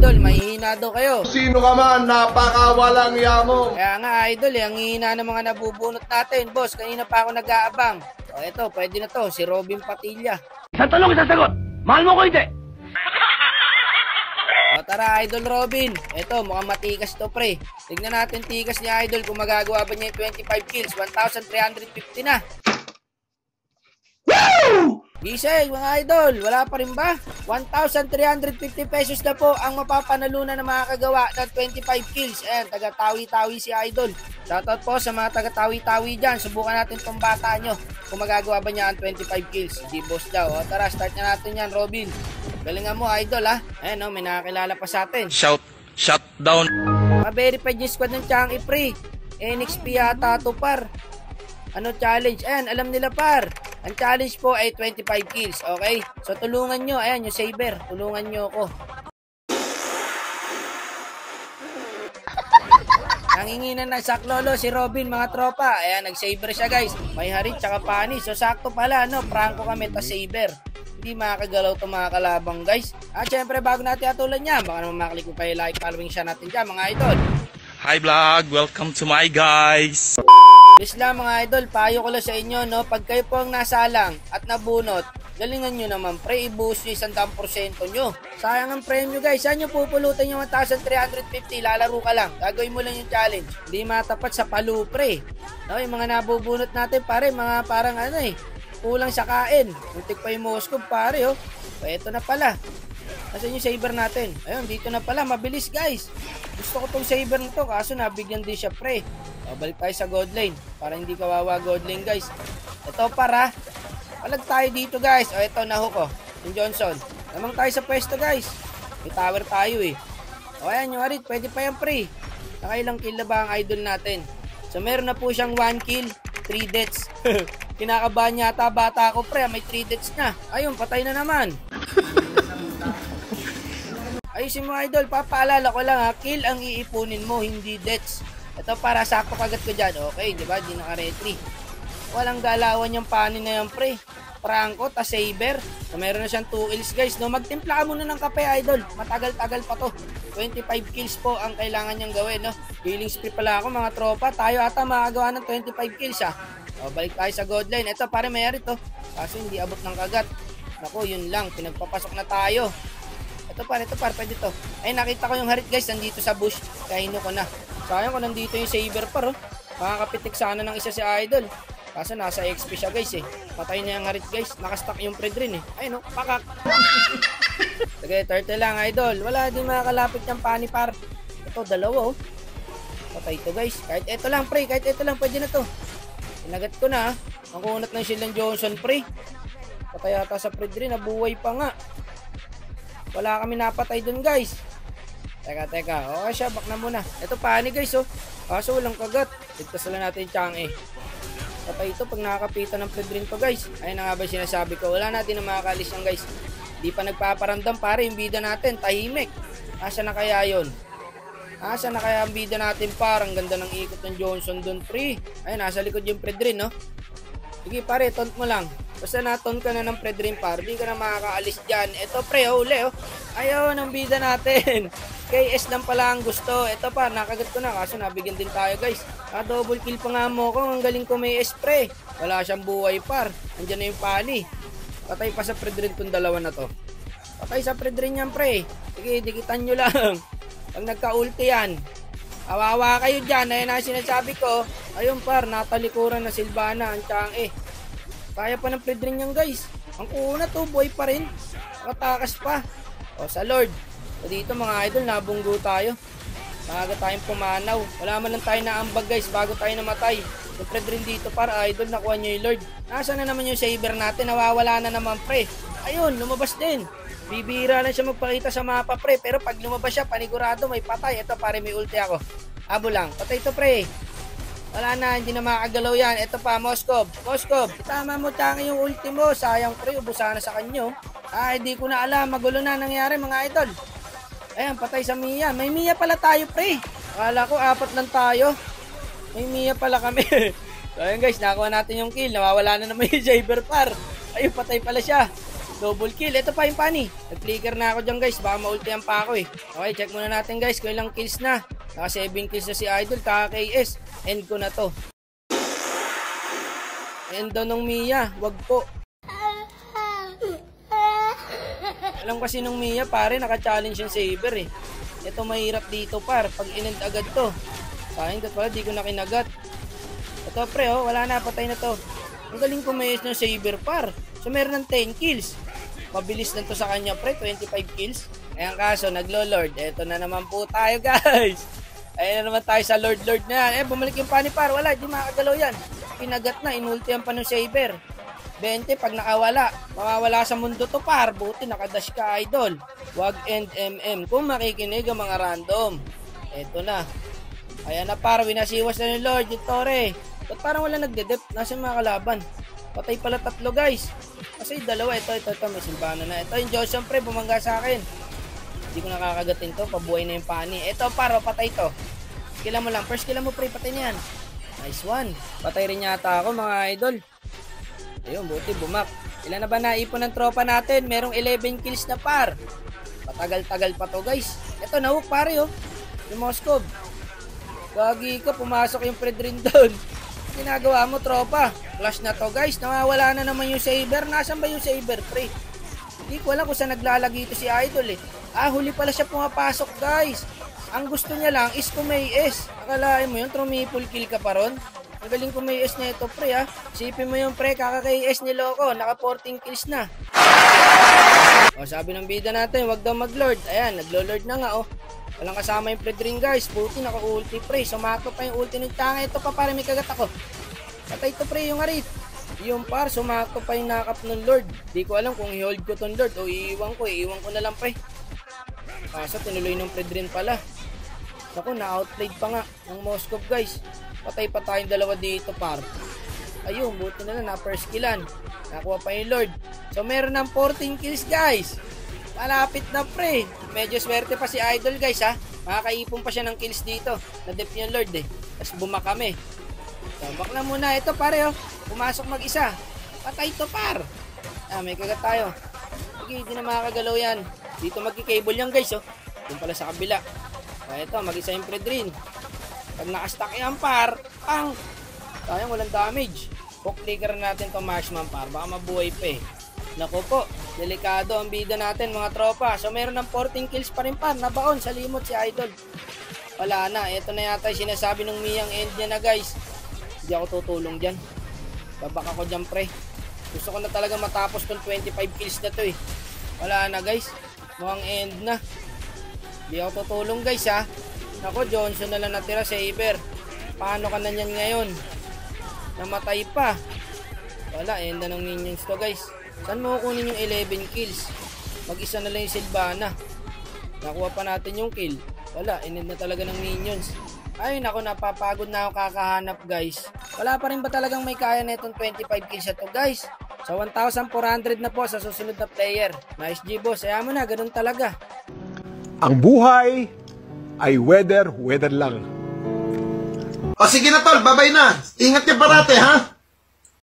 idol, mahihina daw kayo. Sino ka man, napakawalang yamo. Kaya nga idol, ang hihina ng mga nabubunot natin. Boss, kanina pa ako nag-aabang. O eto, pwede na to, si Robin Patilla. Sa tanong isasagot, mahal mo ko hindi. O tara idol Robin, eto mukhang matikas to pre. Tignan natin tikas ni idol kung magagawa ba niya yung 25 kills, 1,350 na. Woo! Gising mga idol, wala pa rin ba? 1,350 pesos na po ang mapapanalunan ng mga kagawa ng 25 kills. Ayan, taga-tawi-tawi si idol. Shoutout po sa mga taga-tawi-tawi dyan. Subukan natin tong bata nyo kung magagawa ba niya ang 25 kills. Di boss daw. O tara, start na natin yan Robin. Galingan mo idol ha. Ayan o, may nakakilala pa sa atin. Shut down. Ma-verified yung squad ng Changi pre. NXP yata to par. Ano challenge? Ayan, alam nila par. Ang challenge po ay 25 kills, okay? So tulungan nyo, ayan yung saber. Tulungan nyo ako. Nanginginan ng saklolo si Robin mga tropa. Ayan, nag-saber siya guys. May harit tsaka panis. So sakto pala, no? Prangko kami ta saber. Hindi makakagalaw itong mga kalabang guys. At syempre bago natin atulan niya, baka naman makalik ko kayo like, following siya natin dyan mga idol. Hi vlog, welcome to my guys. Please lang mga idol, payo ko lang sa inyo, no? Pag kayo po ang nasalang at nabunot, galingan nyo naman, pre, i-boost nyo 100% nyo. Sayang ang premyo guys, saan nyo pupulutan yung 1,350, lalaro ka lang, gagawin mo lang yung challenge. Hindi matapat sa palu, pre. No, yung mga nabubunot natin, pare, mga parang ano kulang sa kain. Muntik pa yung Moscow, pare, oh. So, eto na pala. Nasaan yung saber natin? Ayun, dito na pala, mabilis guys. Gusto ko tong saber na to, kaso nabigyan din siya, pre. O, balik tayo sa god lane para hindi kawawa god lane guys. Ito para palag tayo dito guys. O ito naho ko yung Johnson. Namang tayo sa pwesto guys. May tower tayo eh. O ayan yung Arit, pwede pa yan pre. Nakailang kill na ba ang idol natin? So meron na po siyang 1 kill 3 deaths. Kinakabahan yata bata ko pre, may 3 deaths na. Ayun, patay na naman. Ayusin mo idol, papaalala ko lang ha, kill ang iipunin mo, hindi deaths. Ito para sakto kagat ko dyan. Okay, di ba? Di naka-retry. Walang galawan yung panin na yan, pre. Prangko, ta saber. So, meron na siyang 2 kills, guys. No, magtimpla ka muna ng kape, idol. Matagal-tagal pa to. 25 kills po ang kailangan niyang gawin, no? Healing spree pala ako, mga tropa. Tayo ata makagawa ng 25 kills, ha? O, balik tayo sa god line. Ito, pare mayari to. Kaso hindi abot ng kagat. Naku, yun lang. Pinagpapasok na tayo. Ito par, pwede to. Ay, nakita ko yung harit, guys. Nandito sa bush. Kaino ko na. Sayang ko nandito yung saber par, oh. Makakapitik sana ng isa si idol. Kaso nasa XP siya guys eh. Patay na yung harit guys. Nakastack yung Predrin eh. Ayun oh, pakak. Sige, turtle lang idol. Wala din makakalapit yung pani par. Ito, dalawa oh. Patay to guys. Kahit ito lang pre, kahit ito lang pwede na to. Inagat ko na. Ang kunat ng Shield ng Johnson pre. Patay ata sa Predrin, nabuhay pa nga. Wala kami napatay dun guys. Teka. Okay siya, back na muna. Ito pani guys oh. Kaso walang kagat. Ligtas lang natin Chang eh. Patay ito pag nakakapitan ng Predrin to guys. Ayun na nga ba sinasabi ko. Wala natin na makakalis yan guys. Di pa nagpaparamdam pare yung bida natin. Tahimik. Asa na kaya yun? Asa na kaya ang bida natin par? Ang ganda ng ikot ng Johnson dun pre. Ayun, nasa likod yung Predrin no. Sige pare, taunt mo lang. Basta naton ka na ng Predrin par, di ka na makakaalis dyan. Ito pre, uli oh. Ayaw ng bida natin. KS lang pala ang gusto. Ito pa, nakagat ko na. Kaso nabigyan din tayo guys. Double kill pa nga mo ko. Ang galing ko may spray. Wala siyang buhay par. Andiyan na yung pani. Patay pa sa Predrin tong dalawa na to. Patay sa Predrin yan pre. Sige, dikitan nyo lang. Pag nagka-ulti yan. Kawawa kayo dyan. Ayun na sinasabi ko. Ayun par, natalikuran na Silvana. Ang Chang eh. Kaya pa ng Predrin yan guys. Ang una to, buhay pa rin. Nakatakas pa. O sa Lord. So dito mga idol, nabunggo tayo. Maaga tayong pumanaw. Wala man lang tayo naambag guys bago tayo namatay. Yung Predrin dito para idol, nakuha nyo yung Lord. Nasaan na naman yung saber natin? Nawawala na naman pre. Ayun, lumabas din. Bibira lang siya magpakita sa mapa pre. Pero pag lumabas siya, panigurado may patay. Ito pare, may ulti ako. Abo lang, patay to pre. Wala na, hindi na makagalaw yan. Ito pa, Moskov, itama mo tangi yung ulti mo. Sayang pre, ubusan na sa kanyo. Hindi ko na alam, magulo na nangyari mga idol. Ayan, patay sa Mia. May Mia pala tayo, pre. Akala ko, 4 lang tayo. May Mia pala kami. So, ayun guys, nakuha natin yung kill. Nawawala na naman yung saber par. Ayun, patay pala siya. Double kill. Ito pa yung pani. Nag-flicker na ako dyan guys. Baka maultihan pa ako eh. Okay, check muna natin guys kung ilang kills na. Naka 7 kills na si Idol. Kaka-KS. End ko na to. End daw nung Mia. Wag po. Alam kasi nung Mia pare, naka-challenge yung Saber eh. Ito mahirap dito par. Pag inend agad to. Sayang dat pala, di ko na kinagat. Ito pre oh, wala na. Patay na to. Ang galing kumayos ng Saber par. So meron ng 10 kills. Mabilis lang to sa kanya pre, 25 kills. Ayan kaso, naglo-lord. Eto na naman po tayo guys. Ayan na naman tayo sa Lord na yan. Bumalik yung pani par. Wala, di makagalaw yan. Kinagat na, inultihan pa ng Saber. 20 pag nakawala. Mawawala sa mundo to par. Buti nakadash ka Idol. Wag end MM. Kung makikinig ang mga random. Eto na. Ayan na par, winasiwas na ni Lord yung Torre. Ba't parang wala nagdedep? Nasa mga kalaban. Patay pala 3 guys. Kasi 2, ito, may simbana na. Ito yung Johnson pre, bumangga sa akin. Hindi ko nakakagatin to, pabuhay na yung pani. Ito paro, patay to. Kila mo lang, first kila mo pre, patay na yan. Nice one. Patay rin yata ako mga idol. Ayun, buti bumak. Ilan na ba naipon ng tropa natin? Merong 11 kills na par. Patagal-tagal pa to guys. Ito, nahook pare oh. Yung Moskov. Gagi ka, pumasok yung Fred rin doon. Ginagawa mo tropa. Flash na to guys. Nawawala na naman yung Saber. Nasaan ba yung Saber pre? Hindi ko alam kung saan naglalagi ito si Idol eh. Huli pala siya pumapasok guys. Ang gusto niya lang is kumayes. Akalain mo yun, triple kill ka pa ron. Ang galing kumayes na ito pre ha. Isipin mo yung pre, kakakayes ni Loco. Naka 14 kills na. O sabi ng bida natin, wag daw mag-lord. Ayan, naglo-lord na nga oh. Walang kasama yung Fred ring guys. Buti naka-ulti pre. Sumato pa yung ulti ng tanga. Ito pa para may kagat ako. Patay ito pre yung arit. Yung par, sumato pa yung nakap ng Lord. Di ko alam kung i-hold ko tong Lord o iiwan ko. Iiwan ko na lang pre. Kaso tinuloy ng Fred rin pala. Naku, na-outplayed pa nga ng Moskov guys. Patay pa tayong dalawa dito par. Ayun, buti na lang na-first killan. Nakuha pa yung Lord. So meron ng 14 kills guys. Malapit na pre. Medyo swerte pa si Idol guys ha. Makakaipon pa siya ng kills dito. Na-dep yung Lord eh. Tapos bumak kami. So back na muna. Ito pare oh. Pumasok mag-isa. Patay to par. May kagat tayo. Sige, hindi na makakagalaw yan. Dito magki-cable yan guys oh. Doon pala sa kabila. Ito, mag-isa yung Fred rin. Pag nakastack yan par. Pang. Sayang walang damage. Hook clicker natin to marksman par. Baka mabuhay pa eh. Naku po, delikado ang bida natin mga tropa. So meron ng 14 kills pa rin par. Nabaon sa limot si Idol. Wala na, ito na yata yung sinasabi ng Miyang end niya na guys. Hindi ako tutulong dyan. Babak ako dyan pre. Gusto ko na talaga matapos tong 25 kills na to eh. Wala na guys. Mukhang end na. Hindi ako tutulong guys ha. Naku, Johnson na lang natira, Saber. Paano ka na nyan ngayon? Namatay pa. Wala, end na ng minions to guys. Saan mo kukunin yung 11 kills? Mag-isa na lang yung Sylvana. Nakuha pa natin yung kill. Wala, inend na talaga ng minions. Ay, naku, napapagod na ako kakahanap guys. Wala pa rin ba talagang may kaya na itong 25 kills na to guys? So 1,400 na po sa susunod na player. Nice G boss, ayaw mo na, ganun talaga. Ang buhay ay weather lang. O sige na tol, babay na. Ingat ka parate ha.